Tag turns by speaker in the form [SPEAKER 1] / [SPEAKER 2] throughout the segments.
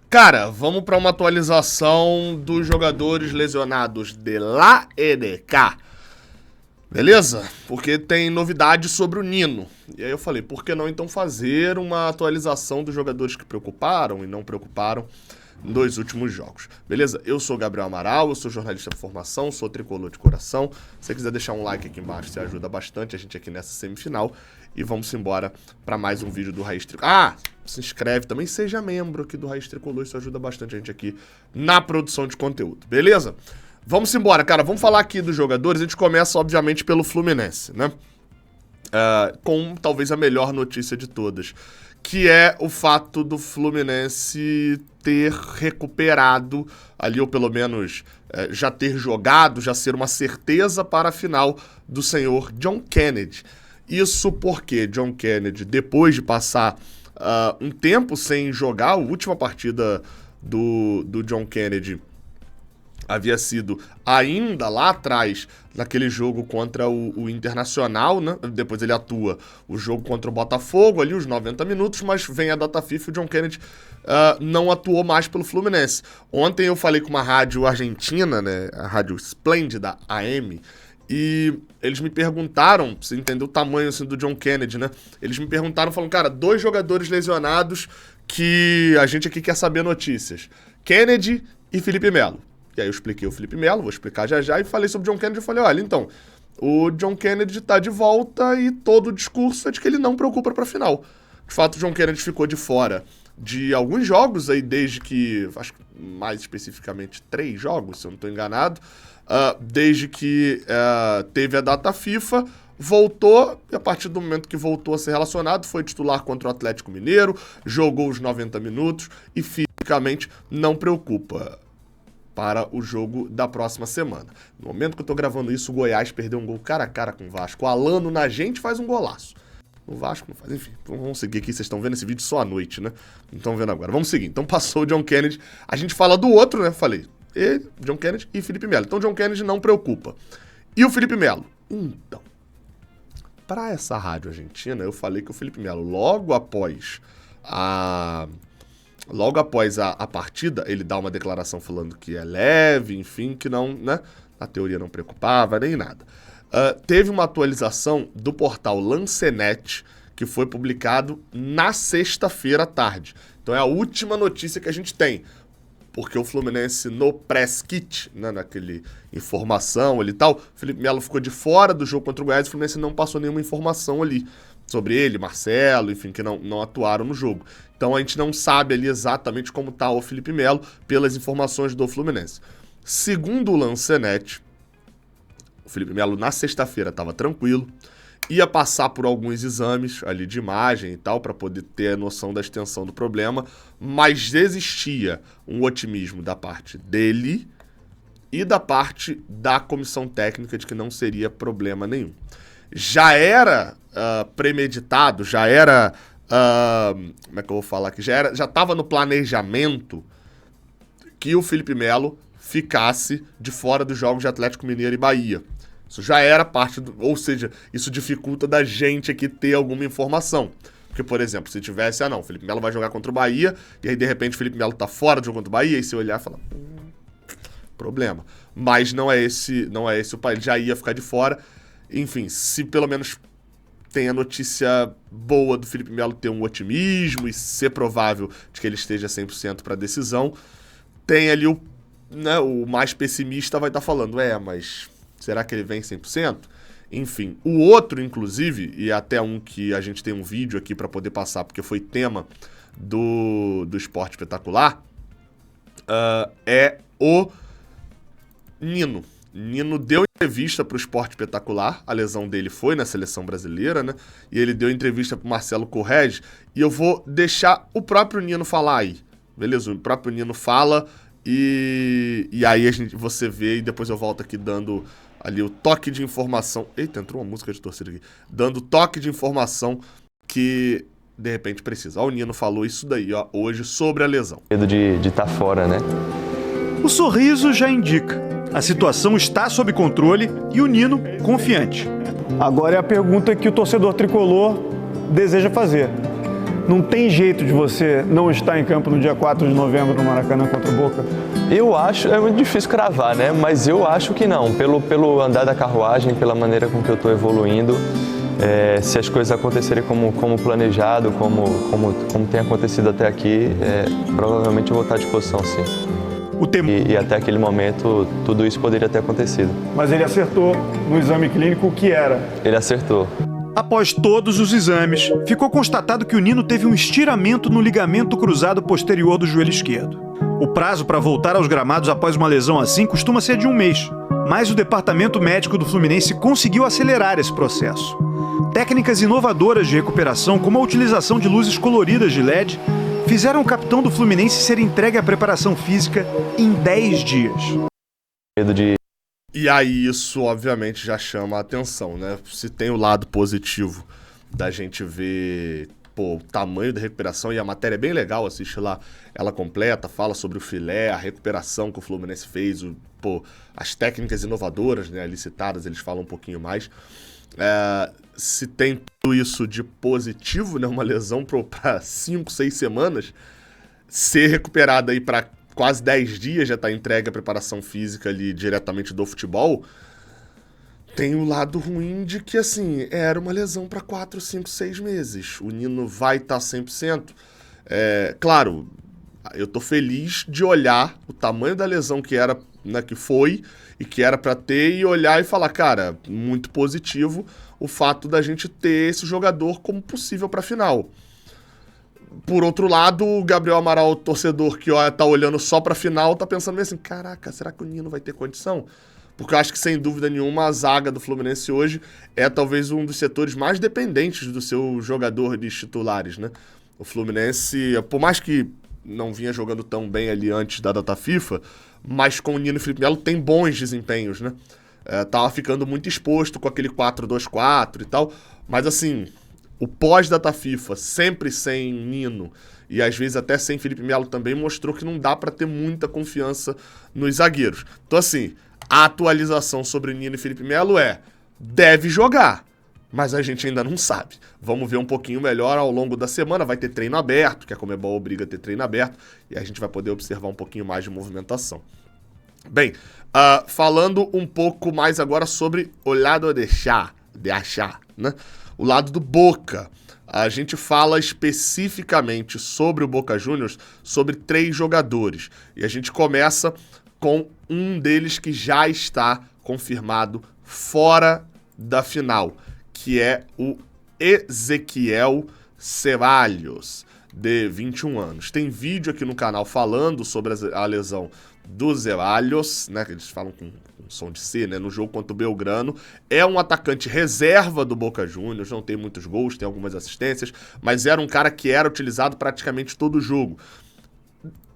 [SPEAKER 1] Cara, vamos para uma atualização dos jogadores lesionados de La EDK. Beleza? Porque tem novidade sobre o Nino. E aí eu falei, por que não então fazer uma atualização dos jogadores que preocuparam e não preocuparam nos últimos jogos. Beleza? Eu sou o Gabriel Amaral, eu sou jornalista de formação, sou tricolor de coração. Se você quiser deixar um like aqui embaixo, você ajuda bastante a gente aqui nessa semifinal. E vamos embora para mais um vídeo do Raiz Tricolor. Ah, se inscreve também, seja membro aqui do Raiz Tricolor, isso ajuda bastante a gente aqui na produção de conteúdo, beleza? Vamos embora, cara, vamos falar aqui dos jogadores. A gente começa, obviamente, pelo Fluminense, né? Com talvez a melhor notícia de todas, que é o fato do Fluminense ter recuperado ali, ou pelo menos já ter jogado, já ser uma certeza para a final do senhor John Kennedy. Isso porque John Kennedy, depois de passar um tempo sem jogar, a última partida do John Kennedy havia sido ainda lá atrás, naquele jogo contra o Internacional, né? Depois ele atua o jogo contra o Botafogo, ali os 90 minutos, mas vem a data FIFA e o John Kennedy não atuou mais pelo Fluminense. Ontem eu falei com uma rádio argentina, né? A rádio Splendida AM, e eles me perguntaram, você entendeu o tamanho assim, do John Kennedy, né? Eles me perguntaram, falando, cara, 2 jogadores lesionados que a gente aqui quer saber notícias. Kennedy e Felipe Melo. E aí eu expliquei o Felipe Melo, vou explicar já, e falei sobre o John Kennedy. Eu falei, olha, então, o John Kennedy tá de volta e todo o discurso é de que ele não preocupa pra final. De fato, o John Kennedy ficou de fora de alguns jogos aí, desde que, acho que mais especificamente 3 jogos, se eu não tô enganado, desde que teve a data FIFA, voltou, e a partir do momento que voltou a ser relacionado, foi titular contra o Atlético Mineiro, jogou os 90 minutos e fisicamente não preocupa para o jogo da próxima semana. No momento que eu tô gravando isso, o Goiás perdeu um gol cara a cara com o Vasco. O Alano na gente faz um golaço. O Vasco não faz, enfim. Então vamos seguir aqui, vocês estão vendo esse vídeo só à noite, né? Não estão vendo agora. Vamos seguir. Então passou o John Kennedy. A gente fala do outro, né? Falei, John Kennedy e Felipe Melo. Então o John Kennedy não preocupa. E o Felipe Melo? Então, para essa rádio argentina, eu falei que o Felipe Melo, logo após a partida, ele dá uma declaração falando que é leve, enfim, que não, né, na teoria não preocupava, nem nada. Teve uma atualização do portal Lancenet, que foi publicado na sexta-feira à tarde. Então é a última notícia que a gente tem, porque o Fluminense no press kit, né, naquele informação ali e tal, o Felipe Melo ficou de fora do jogo contra o Goiás, o Fluminense não passou nenhuma informação ali sobre ele, Marcelo, enfim, que não atuaram no jogo. Então a gente não sabe ali exatamente como tá o Felipe Melo pelas informações do Fluminense. Segundo o Lancenet, o Felipe Melo na sexta-feira estava tranquilo, ia passar por alguns exames ali de imagem e tal, para poder ter a noção da extensão do problema, mas existia um otimismo da parte dele e da parte da comissão técnica de que não seria problema nenhum. Já era premeditado, já era, como é que eu vou falar aqui, já estava no planejamento que o Felipe Melo ficasse de fora dos jogos de Atlético Mineiro e Bahia. Isso já era parte ou seja, isso dificulta da gente aqui ter alguma informação. Porque, por exemplo, se tivesse, o Felipe Melo vai jogar contra o Bahia, e aí de repente o Felipe Melo tá fora do jogo contra o Bahia, e se olhar e falar, problema. Mas não é esse o pai, ele já ia ficar de fora. Enfim, se pelo menos tem a notícia boa do Felipe Melo ter um otimismo e ser provável de que ele esteja 100% para a decisão, tem ali o mais pessimista vai estar falando, mas será que ele vem 100%? Enfim, o outro, inclusive, e até um que a gente tem um vídeo aqui para poder passar, porque foi tema do Esporte Espetacular, é o Nino. Nino deu entrevista para o Esporte Espetacular, a lesão dele foi na seleção brasileira, né? E ele deu entrevista para o Marcelo Correge, e eu vou deixar o próprio Nino falar aí, beleza? O próprio Nino fala e aí você vê e depois eu volto aqui dando ali o toque de informação. Eita, entrou uma música de torcida aqui. Dando toque de informação que de repente precisa. O Nino falou isso daí, hoje sobre a lesão.
[SPEAKER 2] Medo de estar fora, né?
[SPEAKER 3] O sorriso já indica. A situação está sob controle e o Nino confiante.
[SPEAKER 4] Agora é a pergunta que o torcedor tricolor deseja fazer.
[SPEAKER 3] Não tem jeito de você não estar em campo no dia 4 de novembro no Maracanã contra o Boca?
[SPEAKER 2] Eu acho, é muito difícil cravar, né? Mas eu acho que não. Pelo andar da carruagem, pela maneira com que eu estou evoluindo, se as coisas acontecerem como planejado, como tem acontecido até aqui, provavelmente eu vou estar à disposição, sim. E até aquele momento, tudo isso poderia ter acontecido.
[SPEAKER 3] Mas ele acertou no exame clínico o que era?
[SPEAKER 2] Ele acertou.
[SPEAKER 3] Após todos os exames, ficou constatado que o Nino teve um estiramento no ligamento cruzado posterior do joelho esquerdo. O prazo para voltar aos gramados após uma lesão assim costuma ser de 1 mês, mas o departamento médico do Fluminense conseguiu acelerar esse processo. Técnicas inovadoras de recuperação, como a utilização de luzes coloridas de LED, fizeram o capitão do Fluminense ser entregue à preparação física em 10 dias.
[SPEAKER 1] E aí isso, obviamente, já chama a atenção, né? Se tem o lado positivo da gente ver o tamanho da recuperação, e a matéria é bem legal, assiste lá ela completa, fala sobre o filé, a recuperação que o Fluminense fez, as técnicas inovadoras, né, ali citadas, eles falam um pouquinho mais. Se tem tudo isso de positivo, né, uma lesão para 5, 6 semanas, ser recuperada aí para quase 10 dias, já está entregue a preparação física ali diretamente do futebol, tem o lado ruim de que, assim, era uma lesão para 4, 5, 6 meses. O Nino vai estar 100%. Claro, eu tô feliz de olhar o tamanho da lesão que era, né, que foi e que era para ter, e olhar e falar, cara, muito positivo o fato da gente ter esse jogador como possível para a final. Por outro lado, o Gabriel Amaral, torcedor que tá olhando só pra final, tá pensando meio assim, caraca, será que o Nino vai ter condição? Porque eu acho que, sem dúvida nenhuma, a zaga do Fluminense hoje é talvez um dos setores mais dependentes do seu jogador de titulares, né? O Fluminense, por mais que não vinha jogando tão bem ali antes da data FIFA, mas com o Nino e o Felipe Melo tem bons desempenhos, né? Tava ficando muito exposto com aquele 4-2-4 e tal, mas assim, o pós-data FIFA, sempre sem Nino e às vezes até sem Felipe Melo também, mostrou que não dá pra ter muita confiança nos zagueiros. Então assim, a atualização sobre Nino e Felipe Melo deve jogar, mas a gente ainda não sabe. Vamos ver um pouquinho melhor ao longo da semana, vai ter treino aberto, que a Conmebol obriga a ter treino aberto, e a gente vai poder observar um pouquinho mais de movimentação. Bem, falando um pouco mais agora sobre o lado de achar, né? O lado do Boca. A gente fala especificamente sobre o Boca Juniors, sobre 3 jogadores. E a gente começa com um deles que já está confirmado fora da final, que é o Ezequiel Ceballos, de 21 anos. Tem vídeo aqui no canal falando sobre a lesão do Ceballos, né, que eles falam com som de C, né, no jogo contra o Belgrano. É um atacante reserva do Boca Juniors, não tem muitos gols, tem algumas assistências, mas era um cara que era utilizado praticamente todo o jogo.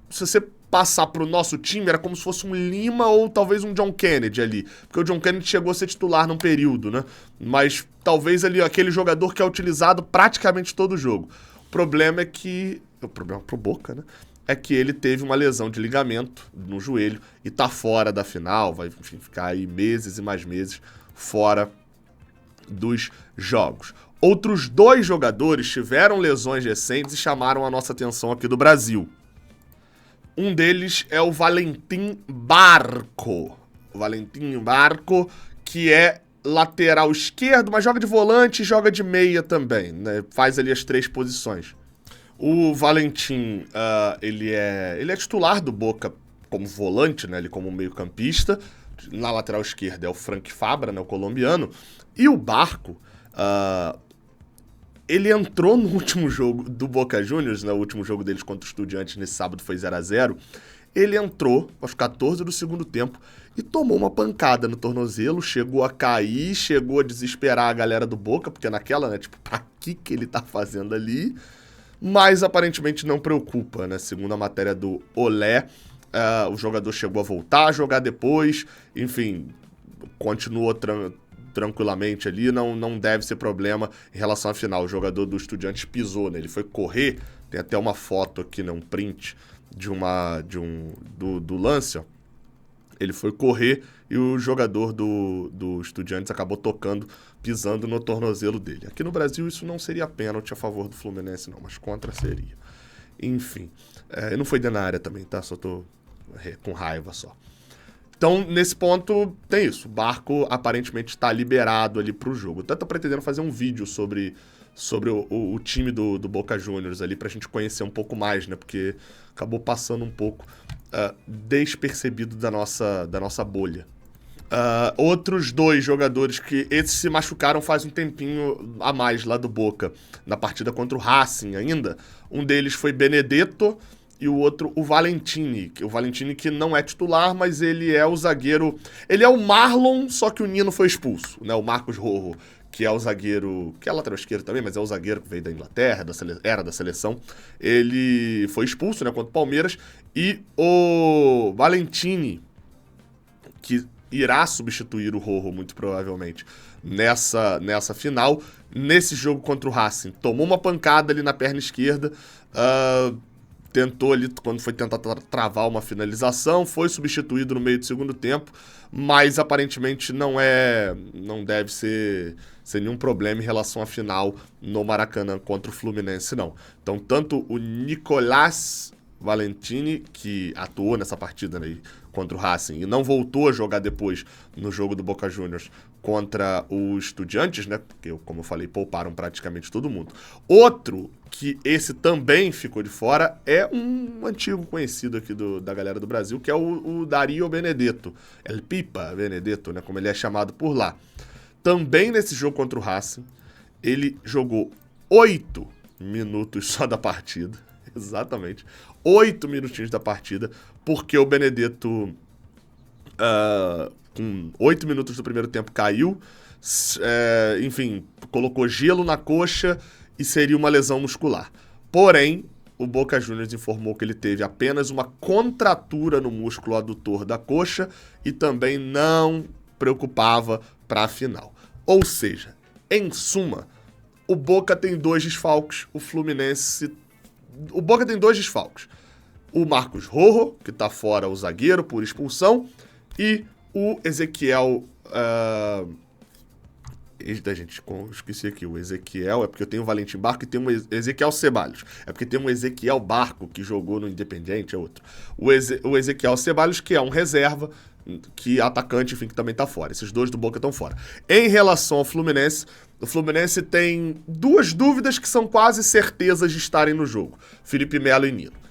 [SPEAKER 1] Se você passar pro nosso time, era como se fosse um Lima ou talvez um John Kennedy ali, porque o John Kennedy chegou a ser titular num período, né, mas talvez ali aquele jogador que é utilizado praticamente todo o jogo. O problema pro Boca, né, é que ele teve uma lesão de ligamento no joelho e tá fora da final, vai, enfim, ficar aí meses e mais meses fora dos jogos. Outros 2 jogadores tiveram lesões recentes e chamaram a nossa atenção aqui do Brasil. Um deles é o Valentim Barco. O Valentim Barco, que é lateral esquerdo, mas joga de volante e joga de meia também, né? Faz ali as 3 posições. O Valentim, ele é titular do Boca como volante, né? Ele como meio-campista. Na lateral esquerda é o Frank Fabra, né? O colombiano. E o Barco, ele entrou no último jogo do Boca Juniors, né? O último jogo deles contra o Estudiantes nesse sábado foi 0-0. Ele entrou aos 14 do segundo tempo e tomou uma pancada no tornozelo, chegou a cair, chegou a desesperar a galera do Boca, porque naquela, né? Tipo, pra que ele tá fazendo ali? Mas aparentemente não preocupa, né? Segundo a matéria do Olé, o jogador chegou a voltar a jogar depois, enfim, continuou tranquilamente ali, não deve ser problema em relação à final. O jogador do Estudiantes pisou, né? Ele foi correr, tem até uma foto aqui, né? Um print do lance, ó. Ele foi correr e o jogador do Estudiantes acabou tocando, pisando no tornozelo dele. Aqui no Brasil isso não seria pênalti a favor do Fluminense não, mas contra seria. Enfim, não foi dentro da área também, tá? Só tô com raiva só. Então, nesse ponto, tem isso. O Barco aparentemente está liberado ali pro jogo. Eu até tô pretendendo fazer um vídeo sobre o time do Boca Juniors ali, pra gente conhecer um pouco mais, né? Porque acabou passando um pouco despercebido da nossa bolha. Outros 2 jogadores que esses se machucaram faz um tempinho a mais lá do Boca, na partida contra o Racing ainda. Um deles foi Benedetto e o outro o Valentini. O Valentini que não é titular, mas ele é o zagueiro... Ele é o Marlon, só que o Nino foi expulso, né? O Marcos Rojo, que é o zagueiro... que é lateral esquerdo também, mas é o zagueiro que veio da Inglaterra, era da seleção. Ele foi expulso, né, contra o Palmeiras. E o Valentini, que irá substituir o Rojo, muito provavelmente, nessa final. Nesse jogo contra o Racing, tomou uma pancada ali na perna esquerda, tentou ali, quando foi tentar travar uma finalização, foi substituído no meio do segundo tempo, mas aparentemente não deve ser nenhum problema em relação à final no Maracanã contra o Fluminense, não. Então, tanto o Nicolás Valentini, que atuou nessa partida, né, contra o Racing e não voltou a jogar depois no jogo do Boca Juniors contra o Estudiantes, né? Porque, como eu falei, pouparam praticamente todo mundo. Outro que esse também ficou de fora é um antigo conhecido aqui da galera do Brasil, que é o Dario Benedetto. El Pipa Benedetto, né? Como ele é chamado por lá. Também nesse jogo contra o Racing, ele jogou 8 minutos só da partida. Exatamente. 8 minutinhos da partida, porque o Benedetto, com 8 minutos do primeiro tempo, caiu, enfim, colocou gelo na coxa e seria uma lesão muscular. Porém, o Boca Juniors informou que ele teve apenas uma contratura no músculo adutor da coxa e também não preocupava para a final. Ou seja, em suma, o Boca tem 2 desfalques, o Boca tem 2 desfalques. O Marcos Rojo, que tá fora, o zagueiro, por expulsão, e o Ezequiel... Eita, gente, esqueci aqui. O Ezequiel é porque eu tenho o Valentim Barco e tem um Ezequiel Ceballos. É porque tem um Ezequiel Barco que jogou no Independiente, é outro. O Ezequiel Ceballos, que é um reserva, que atacante, enfim, que também tá fora. Esses 2 do Boca estão fora. Em relação ao Fluminense, o Fluminense tem 2 dúvidas que são quase certezas de estarem no jogo. Felipe Melo e Nino.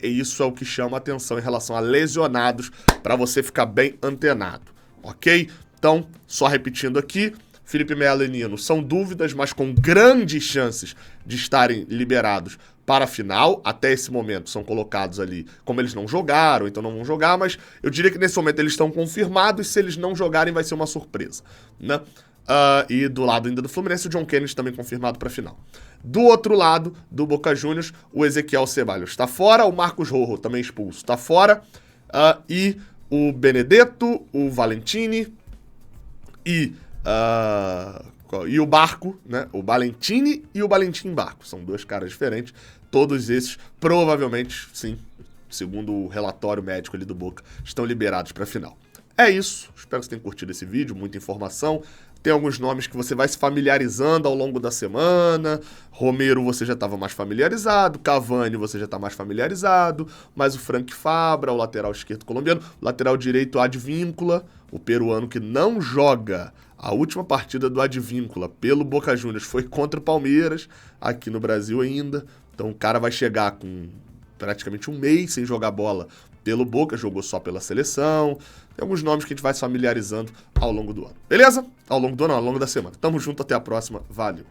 [SPEAKER 1] Isso é o que chama a atenção em relação a lesionados, para você ficar bem antenado, ok? Então, só repetindo aqui, Felipe Melo e Nino são dúvidas, mas com grandes chances de estarem liberados para a final. Até esse momento são colocados ali, como eles não jogaram, então não vão jogar, mas eu diria que nesse momento eles estão confirmados, e se eles não jogarem vai ser uma surpresa, né? E do lado ainda do Fluminense, o John Kennedy também confirmado para a final. Do outro lado, do Boca Juniors, o Ezequiel Ceballos está fora, o Marcos Rojo, também expulso, está fora, e o Benedetto, o Valentini e o Barco, né? O Valentini e o Valentim Barco. São 2 caras diferentes. Todos esses, provavelmente, sim, segundo o relatório médico ali do Boca, estão liberados para a final. É isso. Espero que você tenha curtido esse vídeo. Muita informação. Tem alguns nomes que você vai se familiarizando ao longo da semana. Romero você já estava mais familiarizado. Cavani você já está mais familiarizado. Mas o Frank Fabra, o lateral esquerdo colombiano. O lateral direito Advíncula, o peruano que não joga. A última partida do Advíncula pelo Boca Juniors foi contra o Palmeiras, aqui no Brasil ainda. Então o cara vai chegar com praticamente 1 mês sem jogar bola pelo Boca, jogou só pela seleção. Tem alguns nomes que a gente vai se familiarizando ao longo do ano. Beleza? Ao longo do ano, não, ao longo da semana. Tamo junto, até a próxima. Valeu!